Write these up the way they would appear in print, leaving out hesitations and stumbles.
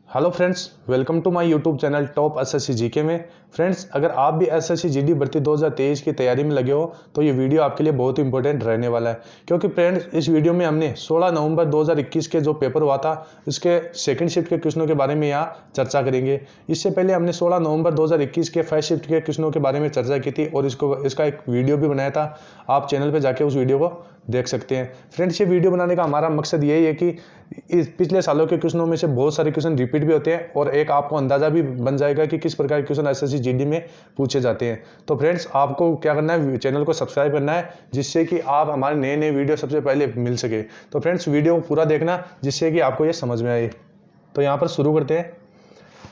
Hello friends, welcome to my YouTube channel top SSC GK में। Friends, अगर आप भी एसएससी जीडी भर्ती 2023 की तैयारी में लगे हो तो ये वीडियो आपके लिए बहुत इंपॉर्टेंट रहने वाला है, क्योंकि फ्रेंड्स इस वीडियो में हमने 16 नवंबर 2021 के जो पेपर हुआ था इसके सेकंड शिफ्ट के क्वेश्चनों के बारे में यहाँ चर्चा करेंगे। इससे पहले हमने 16 नवंबर 2021 के फर्स्ट शिफ्ट के क्वेश्चनों के बारे में चर्चा की थी और इसका एक वीडियो भी बनाया था। आप चैनल पर जाके उस वीडियो को देख सकते हैं। फ्रेंड्स, ये वीडियो बनाने का हमारा मकसद यही है कि इस पिछले सालों के क्वेश्चनों में से बहुत सारे क्वेश्चन रिपीट भी होते हैं और एक आपको अंदाजा भी बन जाएगा कि किस प्रकार के क्वेश्चन एसएससी जीडी में पूछे जाते हैं। तो फ्रेंड्स, आपको क्या करना है, चैनल को सब्सक्राइब करना है जिससे कि आप हमारे नए नए वीडियो सबसे पहले मिल सके। तो फ्रेंड्स, वीडियो को पूरा देखना जिससे कि आपको ये समझ में आए। तो यहाँ पर शुरू करते हैं।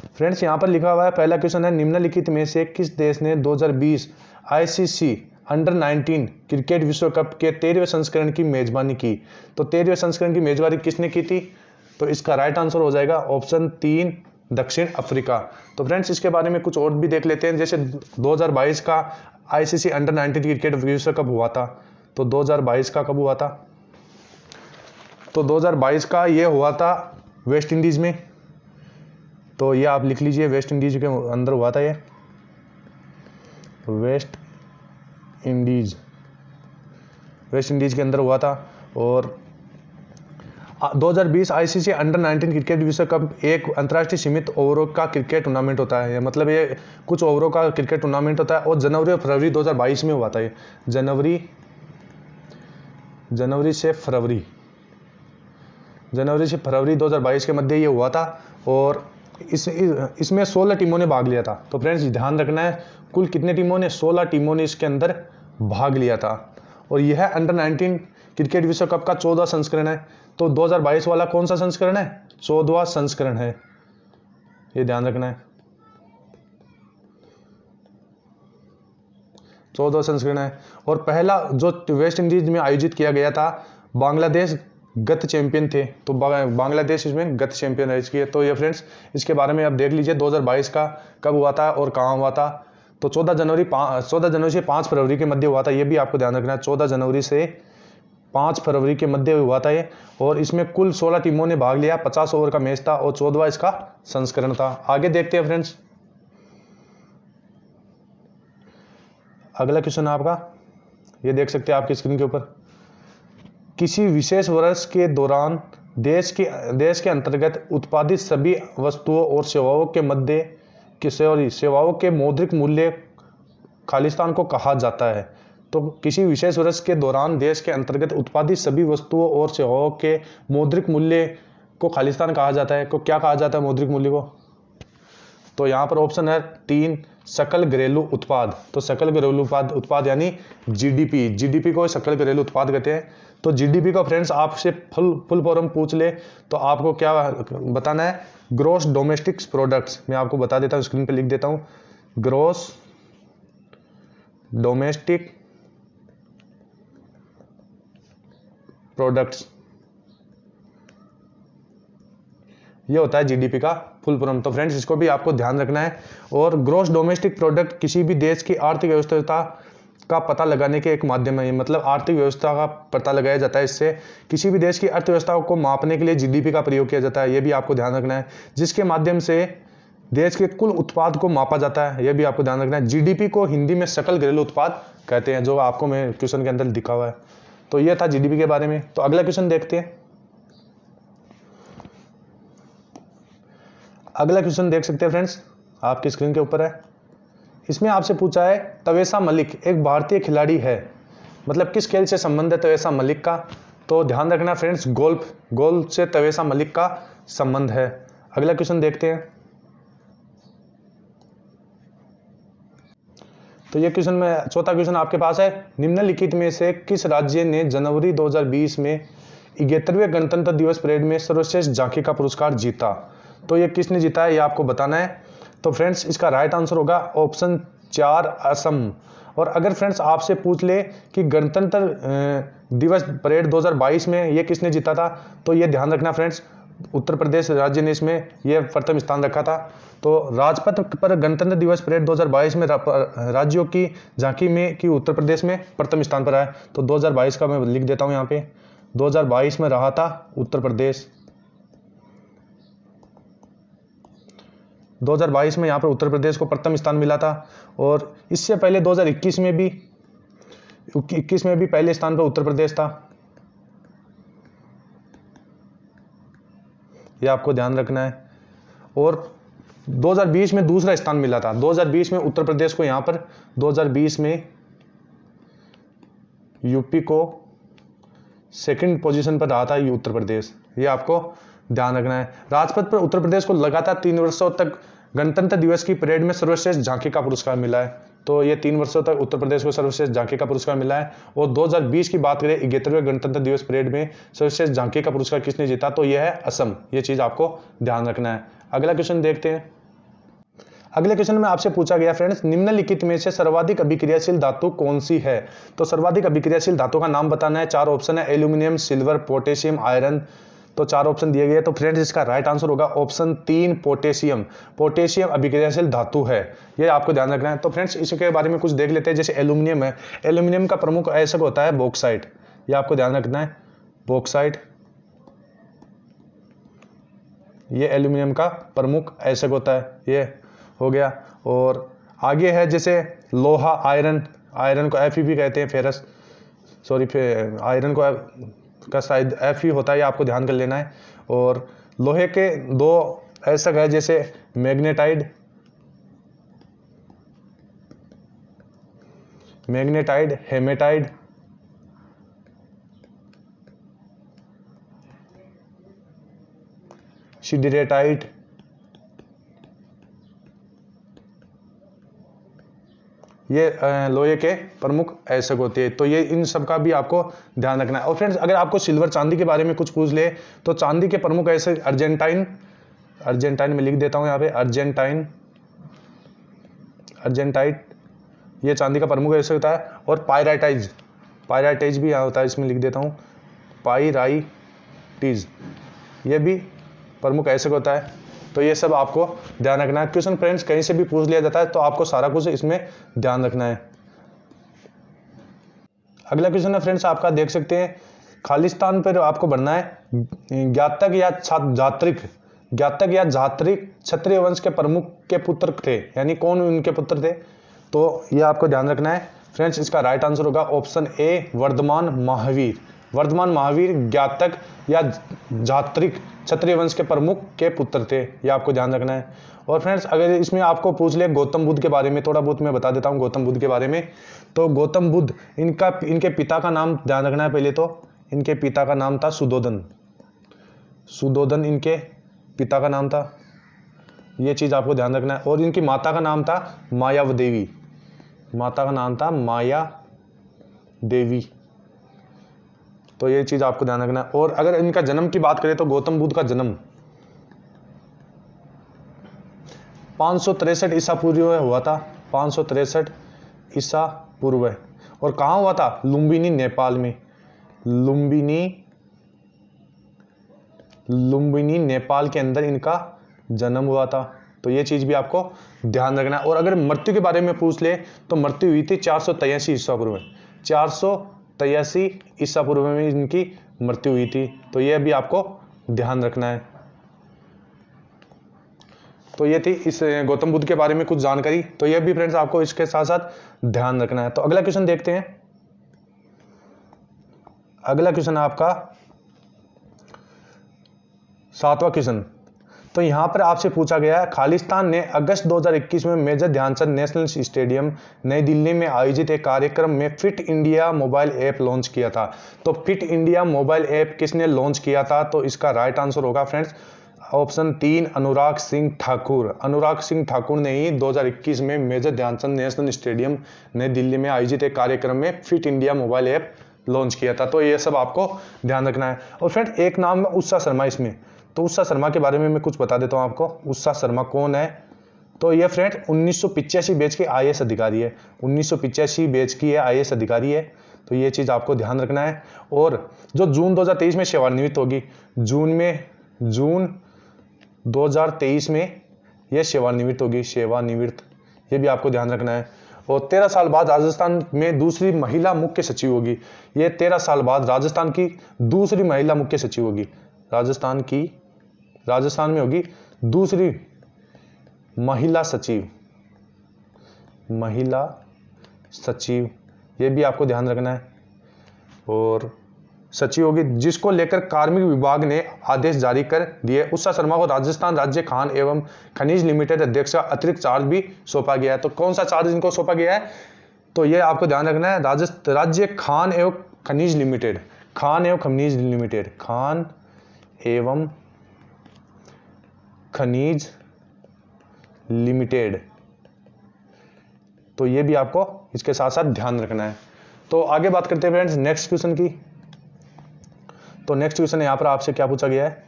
फ्रेंड्स, यहाँ पर लिखा हुआ है, पहला क्वेश्चन है, निम्नलिखित में से किस देश ने 2020 आईसीसी अंडर 19 क्रिकेट विश्व कप के 13वें संस्करण की मेजबानी की। तो 13वें संस्करण की मेजबानी किसने की थी? तो इसका राइट आंसर हो जाएगा ऑप्शन 3, दक्षिण अफ्रीका। तो फ्रेंड्स, इसके बारे में कुछ और भी देख लेते हैं। जैसे 2022 का आईसीसी अंडर 19 क्रिकेट विश्व कप हुआ था। तो 2022 का कब हुआ था? तो 2022 का ये हुआ था वेस्ट इंडीज में। तो ये आप लिख लीजिए, वेस्ट इंडीज के अंदर हुआ था, ये वेस्ट इंडीज के अंदर हुआ था। और 2020 आईसीसी अंडर 19 क्रिकेट विश्व कप एक अंतर्राष्ट्रीय सीमित ओवरों का क्रिकेट टूर्नामेंट होता है। मतलब ये कुछ ओवरों का क्रिकेट टूर्नामेंट होता है और जनवरी और फरवरी 2022 में हुआ था। ये जनवरी से फरवरी 2022 के मध्य ये हुआ था और इसमें 16 टीमों ने भाग लिया था। तो फ्रेंड्स, ध्यान रखना है, कुल कितने टीमों ने? 16 टीमों ने इसके अंदर भाग लिया था। और यह अंडर 19 क्रिकेट विश्व कप का 14वां संस्करण है। तो 2022 वाला कौन सा संस्करण है? 14वां संस्करण है, ये ध्यान रखना है। 14वां संस्करण है। और पहला जो वेस्ट इंडीज में आयोजित किया गया था, बांग्लादेश गत चैंपियन थे। तो बांग्लादेश इसमें गत चैंपियन रह चुकी है। तो ये फ्रेंड्स, इसके बारे में आप देख लीजिए 2022 का कब हुआ था और कहाँ हुआ था। तो 14 जनवरी से 5 फरवरी के मध्य हुआ था। ये भी आपको ध्यान रखना है, 14 जनवरी से 5 फरवरी के मध्य हुआ था ये। और इसमें कुल 16 टीमों ने भाग लिया, 50 ओवर का मैच था और 14वां इसका संस्करण था। आगे देखते हैं फ्रेंड्स। अगला क्वेश्चन आपका, ये देख सकते हैं आपकी स्क्रीन के ऊपर। किसी विशेष वर्ष के दौरान देश के अंतर्गत उत्पादित सभी वस्तुओं और सेवाओं के मौद्रिक मूल्य खालिस्तान को कहा जाता है। तो किसी विशेष वर्ष के दौरान देश के अंतर्गत उत्पादित सभी वस्तुओं और सेवाओं के मौद्रिक मूल्य को खालिस्तान कहा जाता है। को क्या कहा जाता है मौद्रिक मूल्य को? तो यहाँ पर ऑप्शन है 3, सकल घरेलू उत्पाद। तो सकल घरेलू उत्पाद यानी जीडीपी को सकल घरेलू उत्पाद कहते हैं। तो जीडीपी का फ्रेंड्स आपसे फुल फॉर्म पूछ ले तो आपको क्या बताना है? Gross domestic products. मैं आपको बता देता हूँ, स्क्रीन पे लिख देता हूँ, ग्रॉस डोमेस्टिक प्रोडक्ट्स, ये होता है जीडीपी का फुल फॉर्म। तो फ्रेंड्स, इसको भी आपको ध्यान रखना है। और ग्रॉस डोमेस्टिक प्रोडक्ट किसी भी देश की आर्थिक व्यवस्था का पता लगाने के एक माध्यम है। मतलब आर्थिक व्यवस्था का पता लगाया जाता है इससे। किसी भी देश की अर्थव्यवस्था को मापने के लिए जीडीपी का प्रयोग किया जाता है, ये भी आपको ध्यान रखना है, जिसके माध्यम से देश के कुल उत्पाद को मापा जाता है, यह भी आपको ध्यान रखना है। जीडीपी को हिंदी में सकल घरेलू उत्पाद कहते हैं, जो आपको मैं क्वेश्चन के अंदर दिखा हुआ है। तो यह था जीडीपी के बारे में। तो अगला क्वेश्चन देखते हैं। अगला क्वेश्चन देख सकते हैं फ्रेंड्स, आपकी स्क्रीन के ऊपर है। इसमें आपसे पूछा है, तवेसा मलिक एक भारतीय खिलाड़ी है। मतलब किस खेल से संबंध है तवेसा मलिक का? तो ध्यान रखना फ्रेंड्स, गोल्फ से तवेसा मलिक का संबंध है। अगला क्वेश्चन देखते हैं। तो ये क्वेश्चन में चौथा क्वेश्चन आपके पास है, निम्नलिखित में से किस राज्य ने जनवरी 2020 में 71वें गणतंत्र दिवस परेड में सर्वश्रेष्ठ झांकी का पुरस्कार जीता? तो ये किसने जीता है, ये आपको बताना है। तो फ्रेंड्स, इसका राइट आंसर होगा ऑप्शन 4, असम। और अगर फ्रेंड्स आपसे पूछ ले कि गणतंत्र दिवस परेड 2022 में ये किसने जीता था, तो ये ध्यान रखना फ्रेंड्स, उत्तर प्रदेश राज्य ने इसमें ये प्रथम स्थान रखा था। तो राजपथ पर गणतंत्र दिवस परेड 2022 में राज्यों की झांकी में की उत्तर प्रदेश में प्रथम स्थान पर आया। तो 2022 का मैं लिख देता हूँ यहाँ पे, 2022 में रहा था उत्तर प्रदेश। 2022 में यहाँ पर उत्तर प्रदेश को प्रथम स्थान मिला था। और इससे पहले 2021 में भी पहले स्थान पर उत्तर प्रदेश था, ये आपको ध्यान रखना है। और 2020 में दूसरा स्थान मिला था, 2020 में उत्तर प्रदेश को यहाँ पर 2020 में यूपी को सेकंड पोजीशन पर रहा था ये उत्तर प्रदेश, ये आपको ध्यान रखना है। राजपथ पर उत्तर प्रदेश को लगातार 3 वर्षों तक गणतंत्र दिवस की परेड में सर्वश्रेष्ठ झांकी का पुरस्कार मिला है। तो ये 3 वर्षों तक उत्तर प्रदेश को सर्वश्रेष्ठ झांकी का पुरस्कार मिला है। और 2020 की बात करें 71वें गणतंत्र दिवस परेड में सर्वश्रेष्ठ झांकी का पुरस्कार किसने जीता, तो यह है असम। ये चीज आपको ध्यान रखना है। अगला क्वेश्चन देखते हैं। अगले क्वेश्चन में आपसे पूछा गया फ्रेंड्स, निम्नलिखित में से सर्वाधिक अभिक्रियाशील धातु कौन सी है। तो सर्वाधिक अभिक्रियाशील धातु का नाम बताना है। 4 ऑप्शन है, एल्यूमिनियम, सिल्वर, पोटेशियम, आयरन। तो 4 ऑप्शन दिए गए। तो फ्रेंड्स इसका राइट आंसर होगा ऑप्शन 3 पोटेशियम। पोटेशियम अभिक्रियाशील धातु है, ये आपको ध्यान रखना है। तो फ्रेंड्स इसके बारे में कुछ देख लेते हैं। जैसे एल्यूमिनियम है, एल्यूमिनियम का प्रमुख अयस्क होता है बॉक्साइट, ये आपको ध्यान रखना है, बॉक्साइट, ये एल्यूमिनियम का प्रमुख अयस्क होता है, ये हो गया। और आगे है जैसे लोहा, आयरन, आयरन को Fe भी कहते हैं, फेरस, सॉरी आयरन को का शायद Fe होता है, ये आपको ध्यान कर लेना है। और लोहे के 2 अयस्क है जैसे मैग्नेटाइड, हेमेटाइड, सिडरेटाइट, ये लोहे के प्रमुख अयस्क होते हैं। तो ये इन सब का भी आपको ध्यान रखना है। और फ्रेंड्स अगर आपको सिल्वर चांदी के बारे में कुछ पूछ ले तो चांदी के प्रमुख अयस्क अर्जेंटाइन में लिख देता हूं यहाँ पे, अर्जेंटाइट, ये चांदी का प्रमुख अयस्क होता है। और पायराइटाइज भी यहाँ होता है, इसमें लिख देता हूँ पायराइटीज, ये भी प्रमुख अयस्क होता है। तो ये सब आपको ध्यान रखना है। क्वेश्चन फ्रेंड्स कहीं से भी पूछ लिया जाता है तो आपको सारा कुछ इसमें ध्यान रखना है। अगला क्वेश्चन है फ्रेंड्स आपका, देख सकते हैं, खालिस्तान पर आपको बढ़ना है। ज्ञातक या जात्रिक क्षत्रिय वंश के प्रमुख के पुत्र थे, यानी कौन उनके पुत्र थे, तो ये आपको ध्यान रखना है। फ्रेंड्स इसका राइट आंसर होगा ऑप्शन ए वर्धमान महावीर। ज्ञातक या जात्रिक क्षत्रिय वंश के प्रमुख के पुत्र थे, ये आपको ध्यान रखना है। और फ्रेंड्स अगर इसमें आपको पूछ ले गौतम बुद्ध के बारे में, थोड़ा बहुत मैं बता देता हूं गौतम बुद्ध के बारे में। तो गौतम बुद्ध, इनके पिता का नाम ध्यान रखना है। पहले तो इनके पिता का नाम था सुदोधन इनके पिता का नाम था, ये चीज आपको ध्यान रखना है। और इनकी माता का नाम था मायादेवी, तो ये चीज आपको ध्यान रखना है। और अगर इनका जन्म की बात करें तो गौतम बुद्ध का जन्म 563 ईसा पूर्व हुआ था, 563 ईसा पूर्व। और कहाँ हुआ था, लुम्बिनी नेपाल में, लुम्बिनी नेपाल के अंदर इनका जन्म हुआ था। तो ये चीज भी आपको ध्यान रखना है। और अगर मृत्यु के बारे में पूछ ले तो मृत्यु हुई थी 483 ईसा पूर्व, 483 ईसा पूर्व में इनकी मृत्यु हुई थी। तो यह भी आपको ध्यान रखना है। तो ये थी इस गौतम बुद्ध के बारे में कुछ जानकारी, तो यह भी फ्रेंड्स आपको इसके साथ साथ ध्यान रखना है। तो अगला क्वेश्चन देखते हैं। अगला क्वेश्चन आपका 7वां क्वेश्चन। तो यहां पर आपसे पूछा गया है, खालिस्तान ने अगस्त 2021 में मेजर ध्यानचंद नेशनल स्टेडियम नई दिल्ली में आयोजित एक कार्यक्रम में fit India mobile app launch किया था। तो फिट इंडिया मोबाइल ऐप किसने लॉन्च किया था, तो इसका राइट आंसर होगा फ्रेंड्स ऑप्शन 3 अनुराग सिंह ठाकुर ने ही 2021 में मेजर ध्यानचंद नेशनल स्टेडियम नई दिल्ली में आयोजित एक कार्यक्रम में fit India mobile app launch किया था। तो ये सब आपको ध्यान रखना है। और फ्रेंड एक नाम है उत्साह शर्मा इसमें, तो उत्साह शर्मा के बारे में मैं कुछ बता देता हूं आपको। उत्साह शर्मा कौन है, तो ये फ्रेंड 1985 बैच के IAS अधिकारी है, 1985 बैच की है IAS अधिकारी है। तो ये चीज आपको ध्यान रखना है। और जो जून 2023 में सेवानिवृत्त होगी, जून 2023 में यह सेवानिवृत्त होगी, ये भी आपको ध्यान रखना है। और 13 साल बाद राजस्थान में दूसरी महिला मुख्य सचिव होगी, ये 13 साल बाद राजस्थान की दूसरी महिला मुख्य सचिव होगी, राजस्थान में होगी दूसरी महिला सचिव, महिला सचिव, ये भी आपको ध्यान रखना है। और सचिव होगी जिसको लेकर कार्मिक विभाग ने आदेश जारी कर दिए। उषा शर्मा को राजस्थान राज्य खान एवं खनिज लिमिटेड अध्यक्ष का अतिरिक्त चार्ज भी सौंपा गया है। तो कौन सा चार्ज इनको सौंपा गया है, तो ये आपको ध्यान रखना है, राज्य खान एवं खनिज लिमिटेड, खान एवं खनिज लिमिटेड, खान एवं खनिज लिमिटेड। तो ये भी आपको इसके साथ साथ ध्यान रखना है। तो आगे बात करते हैं फ्रेंड्स नेक्स्ट क्वेश्चन की। तो नेक्स्ट क्वेश्चन यहां पर आपसे क्या पूछा गया है,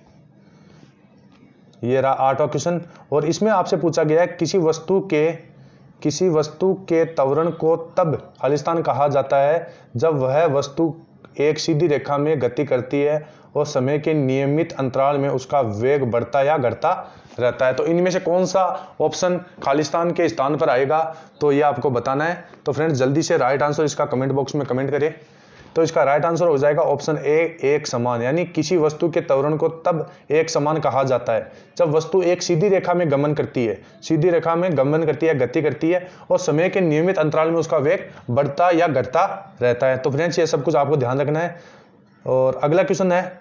ये रहा 8वां क्वेश्चन, और इसमें आपसे पूछा गया है किसी वस्तु के त्वरण को तब खालिस्तान कहा जाता है जब वह वस्तु एक सीधी रेखा में गति करती है और समय के नियमित अंतराल में उसका वेग बढ़ता या घटता रहता है। तो इनमें से कौन सा ऑप्शन खालिस्तान के स्थान पर आएगा, तो ये आपको बताना है। तो फ्रेंड्स जल्दी से राइट आंसर इसका कमेंट बॉक्स में कमेंट करें। तो इसका राइट आंसर हो जाएगा ऑप्शन ए, एक समान, यानी किसी वस्तु के त्वरण को तब एक समान कहा जाता है जब वस्तु एक सीधी रेखा में गमन करती है, सीधी रेखा में गमन करती है, गति करती है और समय के नियमित अंतराल में उसका वेग बढ़ता या घटता रहता है। तो फ्रेंड्स ये सब कुछ आपको ध्यान रखना है। और अगला क्वेश्चन है,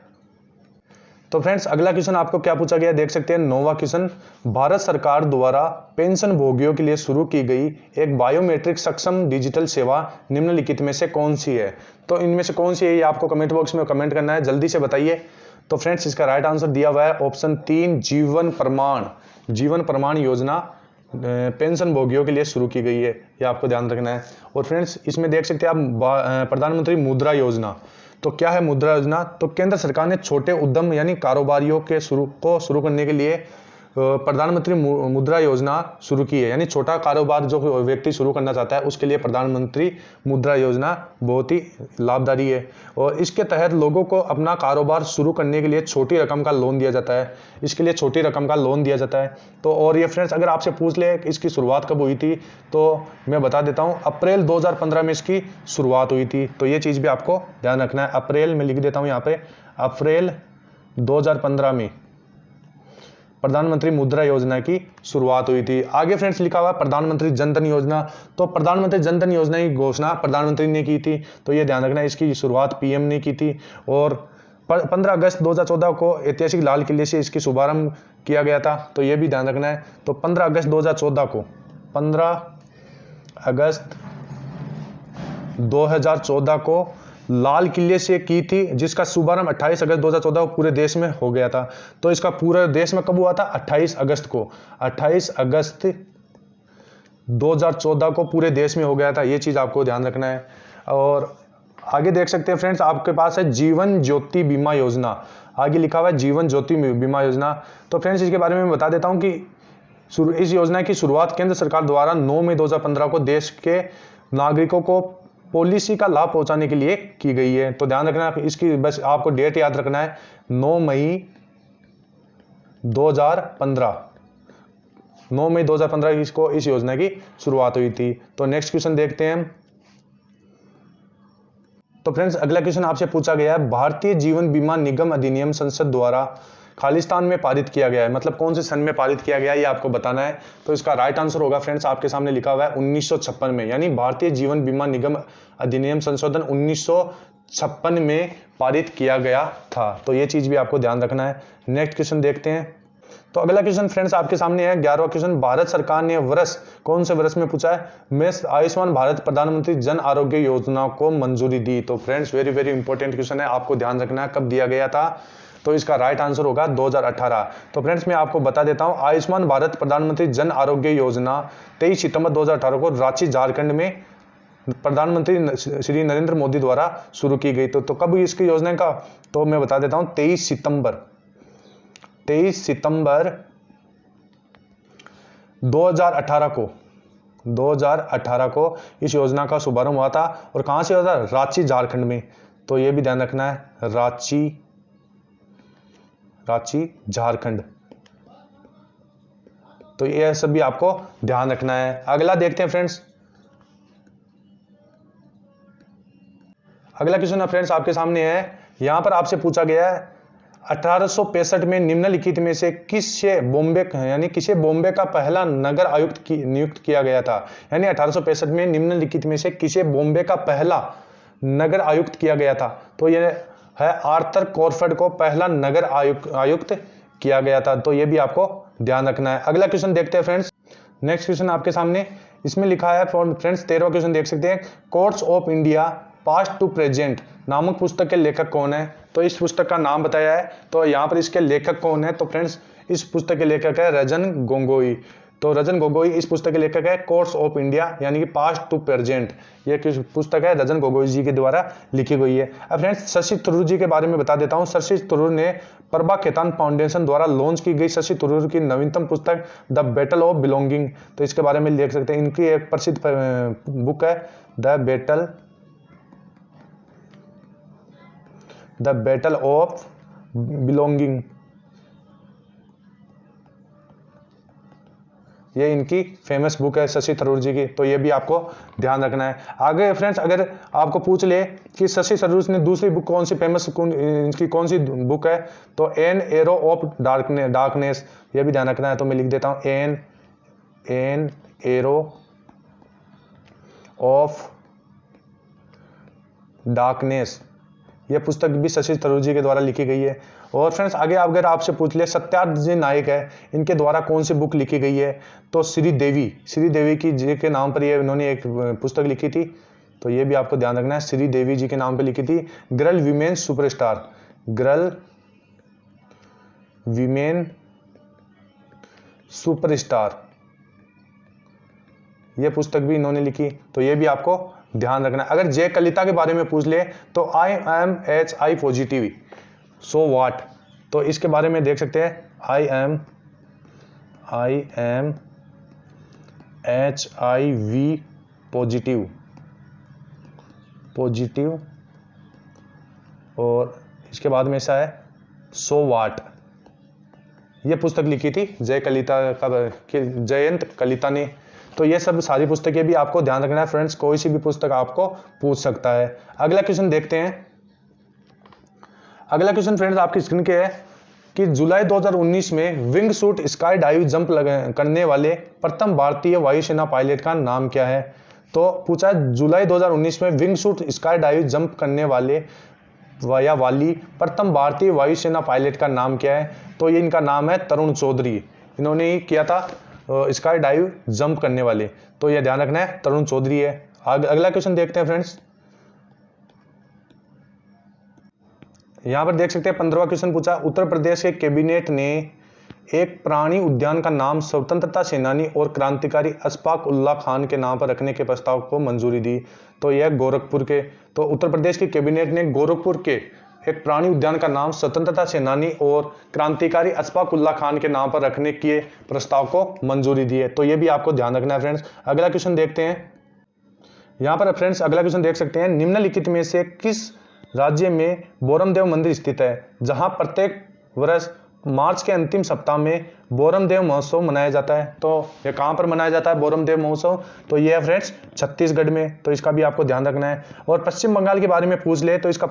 तो फ्रेंड्स अगला क्वेश्चन आपको क्या पूछा गया देख सकते हैं, 9वां क्वेश्चन, भारत सरकार द्वारा पेंशन भोगियों के लिए शुरू की गई एक बायोमेट्रिक सक्षम डिजिटल सेवा निम्नलिखित में से कौन सी है। तो इनमें से कौन सी है ये आपको कमेंट बॉक्स में कमेंट करना है, जल्दी से बताइए। तो फ्रेंड्स इसका राइट आंसर दिया हुआ है ऑप्शन 3, जीवन प्रमाण योजना पेंशन भोगियों के लिए शुरू की गई है, ये आपको ध्यान रखना है। और फ्रेंड्स इसमें देख सकते हैं आप प्रधानमंत्री मुद्रा योजना। तो क्या है मुद्रा योजना, तो केंद्र सरकार ने छोटे उद्यम यानी कारोबारियों के शुरू करने के लिए प्रधानमंत्री मुद्रा योजना शुरू की है, यानी छोटा कारोबार जो व्यक्ति शुरू करना चाहता है उसके लिए प्रधानमंत्री मुद्रा योजना बहुत ही लाभदायी है। और इसके तहत लोगों को अपना कारोबार शुरू करने के लिए छोटी रकम का लोन दिया जाता है, इसके लिए छोटी रकम का लोन दिया जाता है। तो और ये फ्रेंड्स अगर आपसे पूछ ले इसकी शुरुआत कब हुई थी, तो मैं बता देता हूँ अप्रैल 2015 में इसकी शुरुआत हुई थी। तो ये चीज़ भी आपको ध्यान रखना है, अप्रैल में लिख देता हूँ यहाँ पे, अप्रैल 2015 में प्रधानमंत्री मुद्रा योजना की शुरुआत हुई थी। आगे फ्रेंड्स लिखा हुआ प्रधानमंत्री जन धन योजना। तो प्रधानमंत्री जन धन योजना की घोषणा प्रधानमंत्री ने की थी, तो ये ध्यान रखना है, इसकी शुरुआत पीएम ने की थी। और 15 अगस्त 2014 को ऐतिहासिक लाल किले से इसकी शुभारंभ किया गया था, तो ये भी ध्यान रखना है। तो 15 अगस्त 2014 को लाल किले से की थी, जिसका शुभारंभ 28 अगस्त 2014 को पूरे देश में हो गया था। तो इसका पूरे देश में कब हुआ था, 28 अगस्त को, 28 अगस्त 2014 को पूरे देश में हो गया था, ये चीज आपको ध्यान रखना है। और आगे देख सकते हैं फ्रेंड्स आपके पास है जीवन ज्योति बीमा योजना, आगे लिखा हुआ है जीवन ज्योति बीमा योजना। तो फ्रेंड्स इसके बारे में बता देता हूं कि इस योजना की शुरुआत केंद्र सरकार द्वारा 9 मई 2015 को देश के नागरिकों को पॉलिसी का लाभ पहुंचाने के लिए की गई है। तो ध्यान रखना इसकी, बस आपको डेट याद रखना है, 9 मई 2015 इसको इस योजना की शुरुआत हुई थी। तो नेक्स्ट क्वेश्चन देखते हैं। तो फ्रेंड्स अगला क्वेश्चन आपसे पूछा गया है, भारतीय जीवन बीमा निगम अधिनियम संसद द्वारा खालिस्तान में पारित किया गया है, मतलब कौन से सन में पारित किया गया है ये आपको बताना है। तो इसका राइट आंसर होगा फ्रेंड्स आपके सामने लिखा हुआ है 1956 में, यानी भारतीय जीवन बीमा निगम अधिनियम संशोधन 1956 में पारित किया गया था। तो ये चीज भी आपको ध्यान रखना है। नेक्स्ट क्वेश्चन देखते हैं। तो अगला क्वेश्चन फ्रेंड्स आपके सामने है 11वां क्वेश्चन, भारत सरकार ने वर्ष, कौन से वर्ष में पूछा है, में आयुष्मान भारत प्रधानमंत्री जन आरोग्य योजना को मंजूरी दी। तो friends very very important question है, आपको ध्यान रखना है कब दिया गया था। तो इसका राइट आंसर होगा 2018। तो फ्रेंड्स मैं आपको बता देता हूं, आयुष्मान भारत प्रधानमंत्री जन आरोग्य योजना 23 सितंबर 2018 को रांची झारखंड में प्रधानमंत्री श्री नरेंद्र मोदी द्वारा शुरू की गई। तो कब इसकी योजना का, तो मैं बता देता हूं 23 सितंबर 2018 को इस योजना का शुभारंभ हुआ था। और कहां से हुआ था, रांची झारखंड में। तो यह भी ध्यान रखना है, रांची झारखंड। तो यह सब भी आपको ध्यान रखना है। अगला देखते हैं फ्रेंड्स। अगला क्वेश्चन फ्रेंड्स आपके सामने है, यहां पर आपसे पूछा गया है 1865 में निम्नलिखित में से किसे बॉम्बे का पहला नगर आयुक्त नियुक्त किया गया था। यानी 1865 में निम्नलिखित में से किसे बॉम्बे का पहला नगर आयुक्त किया गया था। तो यह है आर्थर कॉरफेड को पहला नगर आयुक्त किया गया था। तो यह भी आपको ध्यान रखना है। अगला क्वेश्चन देखते हैं फ्रेंड्स। नेक्स्ट क्वेश्चन आपके सामने इसमें लिखा है फ्रेंड्स 13वां क्वेश्चन देख सकते हैं। Courts of India past to present नामक पुस्तक के लेखक कौन है। तो इस पुस्तक का नाम बताया है। तो यहाँ पर इसके लेखक कौन है। तो फ्रेंड्स इस पुस्तक के लेखक है रंजन गोगोई। तो रंजन गोगोई इस पुस्तक के लेखक है। कोर्ट्स ऑफ इंडिया यानी कि पास्ट टू प्रेजेंट ये पुस्तक है रंजन गोगोई जी के द्वारा लिखी गई है। अब फ्रेंड्स शशि थरूर जी के बारे में बता देता हूं। शशि थरूर ने प्रभा खेतान फाउंडेशन द्वारा लॉन्च की गई शशि थरूर की नवीनतम पुस्तक द बैटल ऑफ बिलोंगिंग। तो इसके बारे में देख सकते हैं। इनकी एक प्रसिद्ध बुक है द बैटल ऑफ बिलोंगिंग। ये इनकी फेमस बुक है शशि थरूर जी की। तो ये भी आपको ध्यान रखना है। आगे फ्रेंड्स अगर आपको पूछ ले कि शशि थरूर ने दूसरी बुक कौन सी फेमस इनकी कौन सी बुक है। तो एन एरो ऑफ डार्कनेस ये भी ध्यान रखना है। तो मैं लिख देता हूं एन एरो ऑफ डार्कनेस। यह पुस्तक भी शशि थरूर जी के द्वारा लिखी गई है। और फ्रेंड्स आगे अगर आपसे पूछ ले सत्यार्थ जी नायक है इनके द्वारा कौन सी बुक लिखी गई है। तो श्री देवी की जी के नाम पर ये इन्होंने एक पुस्तक लिखी थी। तो ये भी आपको ध्यान रखना है। श्री देवी जी के नाम पर लिखी थी गर्ल विमेन सुपरस्टार ये पुस्तक भी इन्होंने लिखी। तो ये भी आपको ध्यान रखना है। अगर जय कलिता के बारे में पूछ ले तो I am HI positive so what. तो इसके बारे में देख सकते हैं आई एम HIV पॉजिटिव और इसके बाद में ऐसा है सो व्हाट। ये पुस्तक लिखी थी जयंत कलिता ने। तो ये सब सारी पुस्तकें भी आपको ध्यान रखना है फ्रेंड्स। कोई सी भी पुस्तक आपको पूछ सकता है। अगला क्वेश्चन देखते हैं। अगला क्वेश्चन फ्रेंड्स आपकी स्क्रीन के है कि जुलाई 2019 में wing suit sky dive jump करने वाले प्रथम भारतीय वायुसेना पायलट का नाम क्या है। तो पूछा जुलाई 2019 में wing suit sky dive jump करने वाली प्रथम भारतीय वायुसेना पायलट का नाम क्या है। तो ये इनका नाम है तरुण चौधरी। इन्होंने ही किया था स्काई डाइव जंप करने वाले। तो यह ध्यान रखना है तरुण चौधरी है। अगला क्वेश्चन देखते हैं फ्रेंड्स। यहां पर देख सकते हैं 15वां क्वेश्चन पूछा उत्तर प्रदेश के कैबिनेट ने एक प्राणी उद्यान का नाम स्वतंत्रता सेनानी और क्रांतिकारी अशफाक उल्लाह खान के नाम पर रखने के प्रस्ताव को मंजूरी दी। तो यह गोरखपुर के तो उत्तर प्रदेश के कैबिनेट ने गोरखपुर के एक प्राणी उद्यान का नाम स्वतंत्रता सेनानी और क्रांतिकारी अशफाक उल्लाह खान के नाम पर रखने के प्रस्ताव को मंजूरी दी है। तो यह भी आपको ध्यान रखना है फ्रेंड्स। अगला क्वेश्चन देखते हैं। यहाँ पर फ्रेंड्स अगला क्वेश्चन देख सकते हैं निम्नलिखित में से किस राज्य में बोरमदेव मंदिर स्थित है जहां प्रत्येक वर्ष मार्च के अंतिम सप्ताह में बोरमदेव महोत्सव मनाया जाता है। तो यह कहां पर मनाया जाता है बोरमदेव महोत्सव। तो यह है फ्रेंड्स छत्तीसगढ़ में। तो इसका भी आपको ध्यान रखना है। और पश्चिम बंगाल के बारे में पूछ ले तो इसका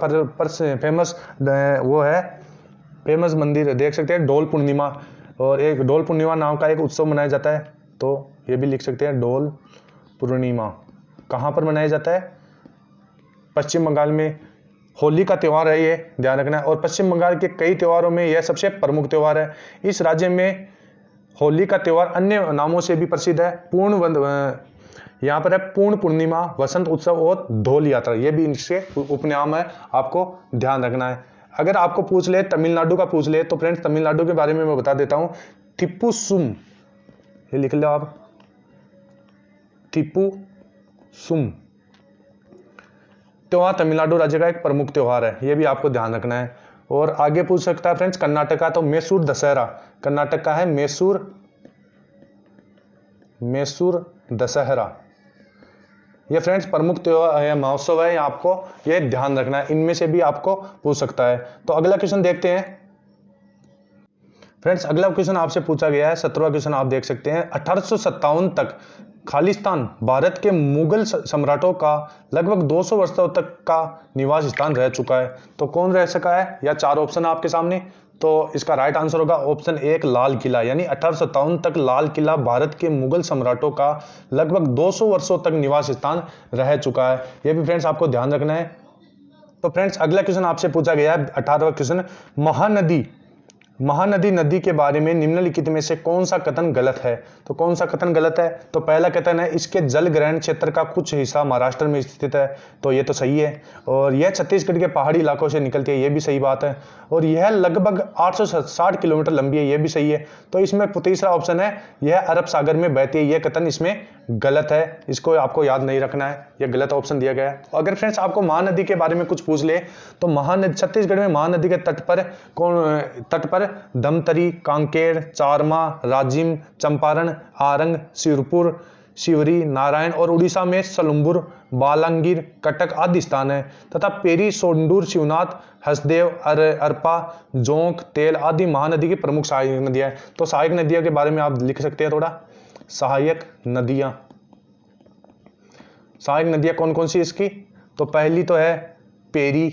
फेमस मंदिर देख सकते हैं डोल पूर्णिमा। और एक डोल पूर्णिमा नाम का एक उत्सव मनाया जाता है। तो ये भी लिख सकते हैं डोल पूर्णिमा कहां पर मनाया जाता है पश्चिम बंगाल में। होली का त्यौहार है ये ध्यान रखना है। और पश्चिम बंगाल के कई त्योहारों में यह सबसे प्रमुख त्यौहार है। इस राज्य में होली का त्यौहार अन्य नामों से भी प्रसिद्ध है। यहाँ पर है पूर्ण पूर्णिमा, वसंत उत्सव और धोल यात्रा। ये भी इनके उपनाम है, आपको ध्यान रखना है। अगर आपको पूछ ले तमिलनाडु का पूछ ले तो फ्रेंड्स तमिलनाडु के बारे में मैं बता देता हूँ। थिप्पूसुम ये लिख लो आप थिप्पूसुम त्योहार तमिलनाडु राज्य का एक प्रमुख त्योहार है। यह भी आपको ध्यान रखना है। और आगे पूछ सकता है फ्रेंड्स कर्नाटक का। तो मैसूर दशहरा कर्नाटक का है मैसूर दशहरा। यह फ्रेंड्स प्रमुख त्योहार महोत्सव है। आपको यह ध्यान रखना है। इनमें से भी आपको पूछ सकता है। तो अगला क्वेश्चन देखते हैं फ्रेंड्स। अगला क्वेश्चन आपसे पूछा गया है 17वां क्वेश्चन आप देख सकते हैं। 1857 तक खालिस्तान भारत के मुगल सम्राटों का लगभग 200 वर्षों तक का निवास स्थान रह चुका है। तो कौन रह सका है या चार ऑप्शन आपके सामने। तो इसका राइट आंसर होगा ऑप्शन 1 लाल किला। यानी 1857 तक लाल किला भारत के मुगल सम्राटों का लगभग 200 वर्षों तक निवास स्थान रह चुका है। यह भी फ्रेंड्स आपको ध्यान रखना है। तो फ्रेंड्स अगला क्वेश्चन आपसे पूछा गया है 18वां क्वेश्चन, महानदी नदी के बारे में निम्नलिखित में से कौन सा कथन गलत है। तो कौन सा कथन गलत है? तो पहला कथन है इसके जल ग्रहण क्षेत्र का कुछ हिस्सा महाराष्ट्र में स्थित है। तो ये तो सही है। और यह छत्तीसगढ़ के पहाड़ी इलाकों से निकलती है, ये भी सही बात है। और यह लगभग 860 किलोमीटर लंबी है, ये भी सही है। तो इसमें तीसरा ऑप्शन है यह अरब सागर में बहती है, यह कथन इसमें गलत है, इसको आपको याद नहीं रखना है, यह गलत ऑप्शन दिया गया है। अगर फ्रेंड्स आपको महानदी के बारे में कुछ पूछ ले तो महानदी छत्तीसगढ़ में महानदी के तट पर धमतरी, कांकेर, चारमा, राजिम, चंपारण, आरंग, सिरपुर, शिवरी, नारायण और उड़ीसा में सलुम्बुर, बालांगीर, कटक आदि स्थान है तथा पेरी, सोंडूर, शिवनाथ, हसदेव, अरपा, जोंक, तेल आदि महानदी की प्रमुख सहायक नदियां हैं। तो सहायक नदियों के बारे में आप लिख सकते हैं थोड़ा। सहायक नदियां कौन कौन सी इसकी? तो पहली तो है पेरी,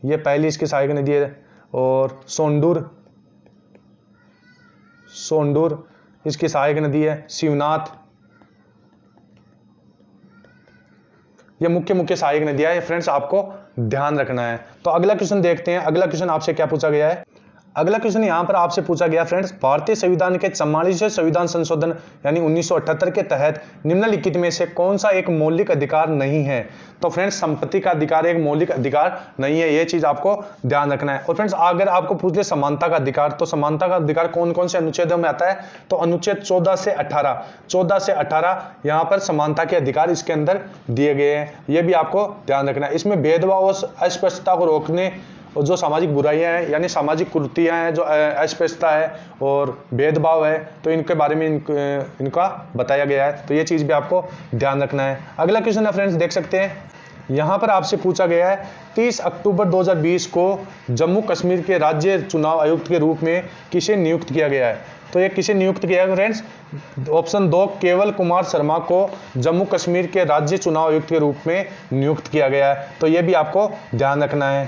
ये पहली इसकी सहायक नदी है। और सोंडूर इसकी सहायक नदी है। शिवनाथ, ये मुख्य सहायक नदियां है फ्रेंड्स, आपको ध्यान रखना है। तो अगला क्वेश्चन देखते हैं। अगला क्वेश्चन आपसे क्या पूछा गया है? अगला क्वेश्चन यहां पर आपसे पूछा गया फ्रेंड्स, भारतीय संविधान के 44वें संविधान संशोधन यानी 1978 के तहत निम्नलिखित में से कौन सा एक मौलिक अधिकार नहीं है? तो फ्रेंड्स संपत्ति का अधिकार एक मौलिक अधिकार नहीं है, यह चीज आपको ध्यान रखना है। और फ्रेंड्स अगर आपको पूछ ले समानता का अधिकार, तो समानता का अधिकार कौन कौन से अनुच्छेदों में आता है? तो अनुच्छेद 14 से 18 यहां पर समानता के अधिकार इसके अंदर दिए गए हैं, यह भी आपको ध्यान रखना है। इसमें भेदभाव और अस्पष्टता को रोकने और जो सामाजिक बुराइयां हैं यानी सामाजिक कुरीतियां हैं, जो अस्पष्टता है और भेदभाव है, तो इनके बारे में इनका बताया गया है। तो ये चीज भी आपको ध्यान रखना है। अगला क्वेश्चन है फ्रेंड्स, देख सकते हैं यहां पर आपसे पूछा गया है 30 अक्टूबर 2020 को जम्मू कश्मीर के राज्य चुनाव आयुक्त के रूप में किसे नियुक्त किया गया है? तो ये किसे नियुक्त किया गया फ्रेंड्स? ऑप्शन 2 केवल कुमार शर्मा को जम्मू कश्मीर के राज्य चुनाव आयुक्त के रूप में नियुक्त किया गया है। तो ये भी आपको ध्यान रखना है।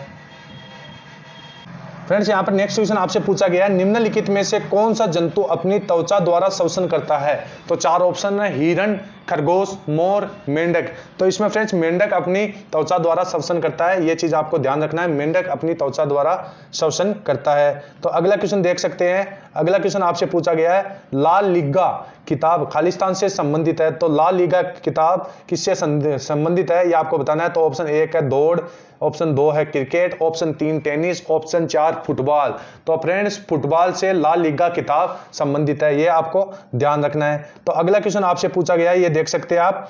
फ्रेंड्स यहां पर नेक्स्ट क्वेश्चन आपसे पूछा गया है, निम्नलिखित में से कौन सा जंतु अपनी त्वचा द्वारा श्वसन करता है? तो 4 ऑप्शन है, हिरण, खरगोश, मोर, मेंढक। तो इसमें फ्रेंड्स मेंढक अपनी त्वचा द्वारा श्वसन करता है, यह चीज आपको ध्यान रखना है, मेंढक अपनी त्वचा द्वारा श्वसन करता है। तो अगला क्वेश्चन देख सकते हैं। अगला क्वेश्चन आपसे पूछा गया है, लाल लिग्गा किताब खालिस्तान से संबंधित है। तो लाल लिग्गा किताब किससे संबंधित है, यह आपको बताना है। तो ऑप्शन 1 है दौड़, ऑप्शन 2 है cricket, option 3 tennis, option 4 football. तो फ्रेंड्स फुटबॉल से लाल लिग्गा किताब संबंधित है, यह आपको ध्यान रखना है। तो अगला क्वेश्चन आपसे पूछा गया है, ये देख सकते हैं आप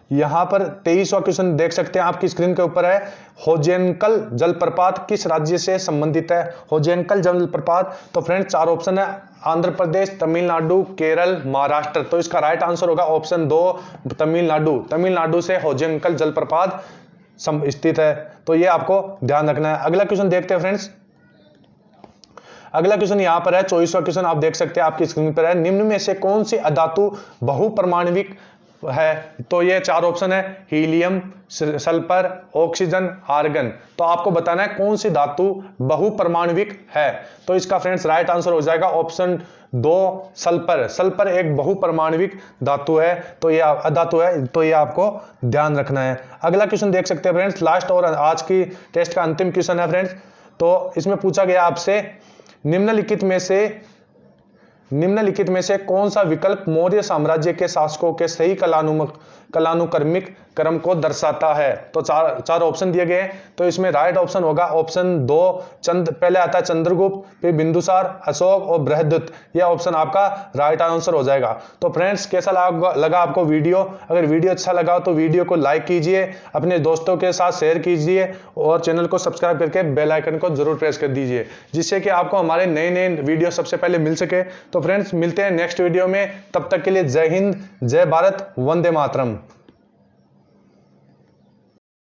यहां पर 23वां क्वेश्चन देख सकते हैं आपकी स्क्रीन के ऊपर है, होजेनकल जलप्रपात किस राज्य से संबंधित है? होजेनकल जलप्रपात, तो फ्रेंड्स 4 ऑप्शन है, आंध्र प्रदेश, तमिलनाडु, केरल, महाराष्ट्र। तो इसका राइट आंसर होगा ऑप्शन 2 तमिलनाडु से होजेनकल जलप्रपात स्थित है। तो ये आपको ध्यान रखना है। अगला क्वेश्चन देखते हैं फ्रेंड्स। अगला क्वेश्चन यहां पर है 24वां क्वेश्चन आप देख सकते हैं आपकी स्क्रीन पर है, निम्न में से कौन सी अधातु बहुपरमाणविक है? तो ये 4 ऑप्शन है, हीलियम, सल्फर, ऑक्सीजन, आर्गन। तो आपको बताना है कौन सी धातु बहुपरमाणविक है। तो इसका फ्रेंड्स राइट आंसर हो जाएगा ऑप्शन 2 सल्फर एक बहुपरमाणविक धातु है, तो ये अधातु है, तो ये आपको ध्यान रखना है। अगला क्वेश्चन देख सकते हैं फ्रेंड्स, लास्ट और आज की टेस्ट का अंतिम क्वेश्चन है फ्रेंड्स। तो इसमें पूछा गया आपसे, निम्नलिखित में से कौन सा विकल्प मौर्य साम्राज्य के शासकों के सही कालानुक्रमिक क्रम को दर्शाता है? तो चार ऑप्शन दिए गए हैं। तो इसमें राइट ऑप्शन होगा ऑप्शन 2 पहले आता है चंद्रगुप्त, फिर बिंदुसार, अशोक और बृहद्रथ। यह ऑप्शन आपका राइट आंसर हो जाएगा। तो फ्रेंड्स कैसा लगा आपको वीडियो? अगर वीडियो अच्छा लगा तो वीडियो को लाइक कीजिए, अपने दोस्तों के साथ शेयर कीजिए और चैनल को सब्सक्राइब करके बेल आइकन को जरूर प्रेस कर दीजिए, जिससे कि आपको हमारे नए वीडियो सबसे पहले मिल सके। तो फ्रेंड्स मिलते हैं नेक्स्ट वीडियो में, तब तक के लिए जय हिंद, जय भारत, वंदे मातरम।